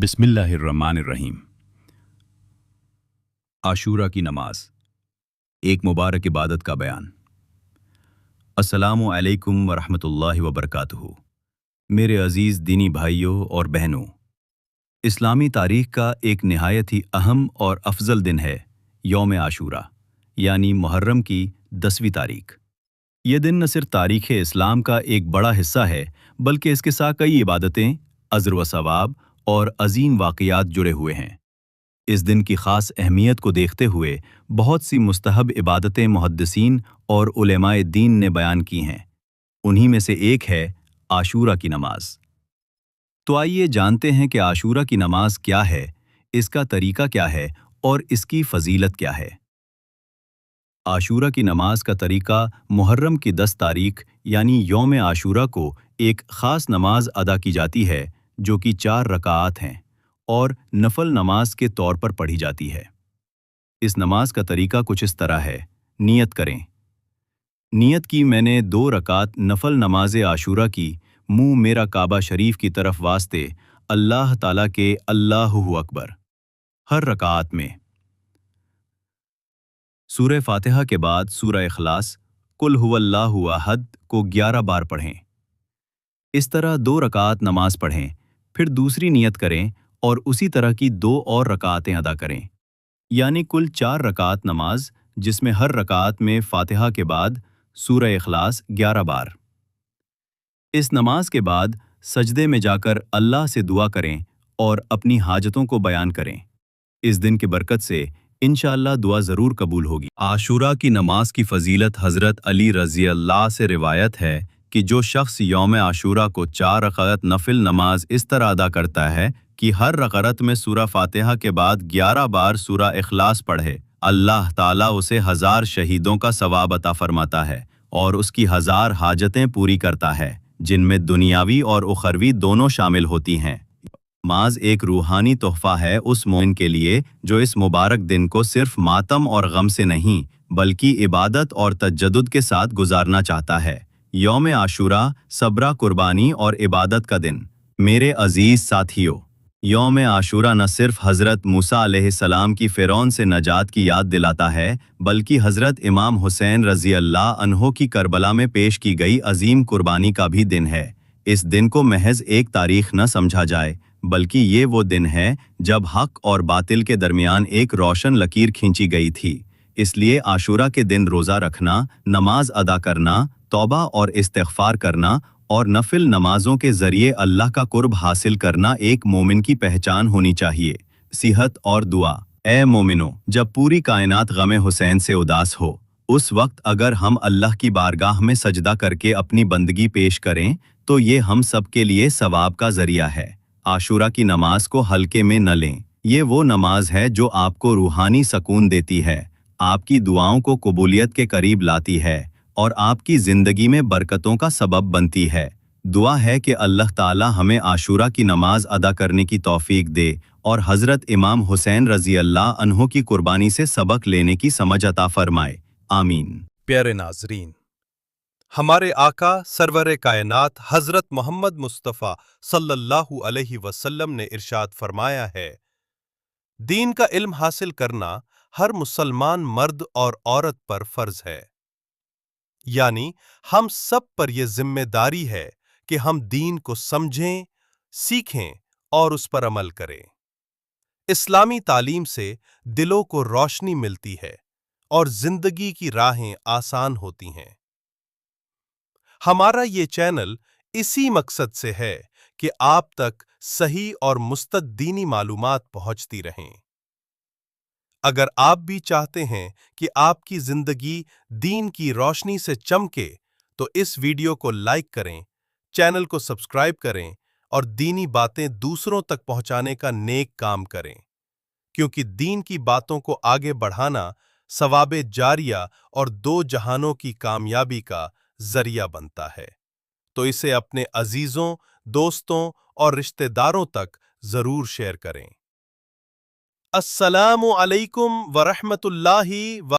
बिस्मिल्लाहिर्रहमानिर्रहीम। आशूरा की नमाज, एक मुबारक इबादत का बयान। अस्सलामु अलैकुम वरहमतुल्लाहि वबरकातुहू। मेरे अजीज़ दीनी भाइयों और बहनों, इस्लामी तारीख़ का एक नहायत ही अहम और अफजल दिन है यौम आशूरा, यानी मुहर्रम की 10वीं तारीख़। ये दिन न सिर्फ तारीख़ इस्लाम का एक बड़ा हिस्सा है, बल्कि इसके साथ कई इबादतें, अज़्र व सवाब और अजीम वाक़यात जुड़े हुए हैं। इस दिन की ख़ास अहमियत को देखते हुए बहुत सी मुस्तहब इबादतें मुहद्दिसीन और उलेमाए दीन ने बयान की हैं। उन्हीं में से एक है आशूरा की नमाज। तो आइए जानते हैं कि आशूरा की नमाज क्या है, इसका तरीका क्या है और इसकी फजीलत क्या है। आशूरा की नमाज का तरीका मुहर्रम की 10 तारीख यानी यौम आशूरा को एक ख़ास नमाज अदा की जाती है, जो कि 4 रकात हैं और नफल नमाज के तौर पर पढ़ी जाती है। इस नमाज का तरीका कुछ इस तरह है। नियत करें। नियत की मैंने 2 रकात नफल नमाज आशूरा की, मुंह मेरा काबा शरीफ की तरफ वास्ते अल्लाह ताला के अल्लाहु अकबर। हर रकात में सूरह फातिहा के बाद सूरह इखलास, कुल हुवल्लाहु अहद को 11 बार पढ़ें। इस तरह 2 रकात नमाज पढ़ें, फिर दूसरी नियत करें और उसी तरह की 2 और रकातें अदा करें, यानी कुल 4 रकात नमाज, जिसमें हर रकात में फातिहा के बाद सूरह इखलास 11 बार। इस नमाज के बाद सजदे में जाकर अल्लाह से दुआ करें और अपनी हाजतों को बयान करें। इस दिन की बरकत से इंशाअल्लाह दुआ ज़रूर कबूल होगी। आशूरा की नमाज की फजीलत हज़रत अली रज़ी अल्लाह से रिवायत है कि जो शख्स यौम आशूरा को 4 रकात नफिल नमाज इस तरह अदा करता है कि हर रकात में सूरह फातिहा के बाद 11 बार सूरह इखलास पढ़े, अल्लाह ताला उसे 1000 शहीदों का सवाब अता फरमाता है और उसकी 1000 हाजतें पूरी करता है, जिनमें दुनियावी और उखरवी दोनों शामिल होती हैं। नमाज एक रूहानी तोहफा है उस मोमिन के लिए जो इस मुबारक दिन को सिर्फ मातम और गम से नहीं, बल्कि इबादत और तजद्दुद के साथ गुजारना चाहता है। यौम आशूरा सब्र, कुर्बानी और इबादत का दिन। मेरे अजीज साथियों, यौम आशूरा न सिर्फ हज़रत मूसा अलैहिस्सलाम की फ़िरौन से नजात की याद दिलाता है, बल्कि हज़रत इमाम हुसैन रज़ी अल्लाह अन्हो की करबला में पेश की गई अजीम कुर्बानी का भी दिन है। इस दिन को महज एक तारीख न समझा जाए, बल्कि ये वो दिन है जब हक और बातिल के दरमियान एक रोशन लकीर खींची गई थी। इसलिए आशूरा के दिन रोज़ा रखना, नमाज अदा करना, तौबा और इस्तिग़फ़ार करना और नफिल नमाजों के ज़रिए अल्लाह का कुर्ब हासिल करना एक मोमिन की पहचान होनी चाहिए। सिहत और दुआ। ए मोमिनो, जब पूरी कायनात गमे हुसैन से उदास हो, उस वक्त अगर हम अल्लाह की बारगाह में सजदा करके अपनी बंदगी पेश करें, तो ये हम सब के लिए सवाब का ज़रिया है। आशूरा की नमाज को हल्के में न लें। ये वो नमाज है जो आपको रूहानी सकून देती है, आपकी दुआओं को कबूलियत के करीब लाती है और आपकी ज़िंदगी में बरकतों का सबब बनती है। दुआ है कि अल्लाह ताला हमें आशूरा की नमाज अदा करने की तौफीक दे और हज़रत इमाम हुसैन रज़ी अल्लाह अन्हो की कुर्बानी से सबक लेने की समझ अता फरमाए। आमीन। प्यारे नाज़रीन, हमारे आका सरवर कायनात हज़रत मोहम्मद मुस्तफ़ा सल्लल्लाहु अलैहि वसल्लम ने इरशाद फरमाया है, दीन का इल्म हासिल करना हर मुसलमान मर्द और औरत पर फर्ज है। यानी हम सब पर यह जिम्मेदारी है कि हम दीन को समझें, सीखें और उस पर अमल करें। इस्लामी तालीम से दिलों को रोशनी मिलती है और जिंदगी की राहें आसान होती हैं। हमारा ये चैनल इसी मकसद से है कि आप तक सही और मुस्तद दीनी मालूमात पहुंचती रहें। अगर आप भी चाहते हैं कि आपकी जिंदगी दीन की रोशनी से चमके, तो इस वीडियो को लाइक करें, चैनल को सब्सक्राइब करें और दीनी बातें दूसरों तक पहुंचाने का नेक काम करें, क्योंकि दीन की बातों को आगे बढ़ाना सवाबे जारिया और 2 जहानों की कामयाबी का जरिया बनता है। तो इसे अपने अजीजों, दोस्तों और रिश्तेदारों तक जरूर शेयर करें। अस्सलामु अलैकुम व रहमतुल्लाहि व